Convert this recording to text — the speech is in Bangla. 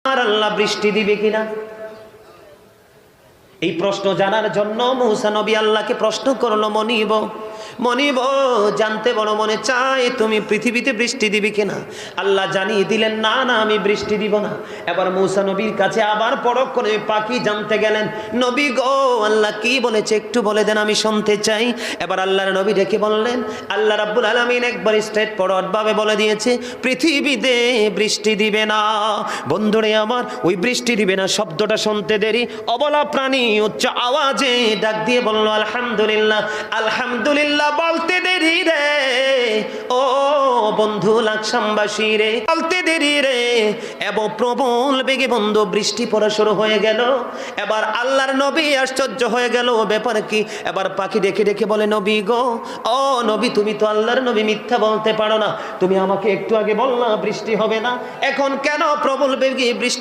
আর আল্লাহ বৃষ্টি দিবে কিনা? এই প্রশ্ন জানার জন্য মূসা নবী আল্লাহকে প্রশ্ন করলো, মনিব মনিব জানতে বড় মনে চায় তুমি পৃথিবীতে বৃষ্টি দিবে কিনা। আল্লাহ জানিয়ে দিলেন, না না আমি বৃষ্টি দিব না। এবার মূসা নবীর কাছে আবার পরখ করে পাখি জানতে গেলেন, নবী গো আল্লাহ কি বলেছে একটু বলে দেন, আমি শুনতে চাই। এবার আল্লাহর নবী ডেকে বললেন, আল্লাহ রাব্বুল আলামিন একবার স্ট্রেট ফরওয়ার্ড ভাবে বলে দিয়েছে পৃথিবীতে বৃষ্টি দিবে না। বন্ধুরে আমার, ওই বৃষ্টি দিবে না শব্দটা শুনতে দেরি অবলা প্রাণী উচ্চ আওয়াজে ডাক দিয়ে বলল, আলহামদুলিল্লাহ আলহামদুলিল্লাহ বলতে দেরি রে ও বন্ধু লাকসামবাসী রে, বলতে দেরি রে। এবং প্রবল বেগে বন্ধু বৃষ্টি পড়া শুরু হয়ে গেল। এবার আল্লাহর নবী আশ্চর্য হয়ে গেল, ব্যাপার কি? এবার পাখি ডেকে ডেকে বলে, নবী গো ও নবী তুমি তো আল্লাহর নবী, মিথ্যা বলতে পারো না। তুমি আমাকে একটু আগে বললা বৃষ্টি হবে না, এখন কেন প্রবল বেগে বৃষ্টি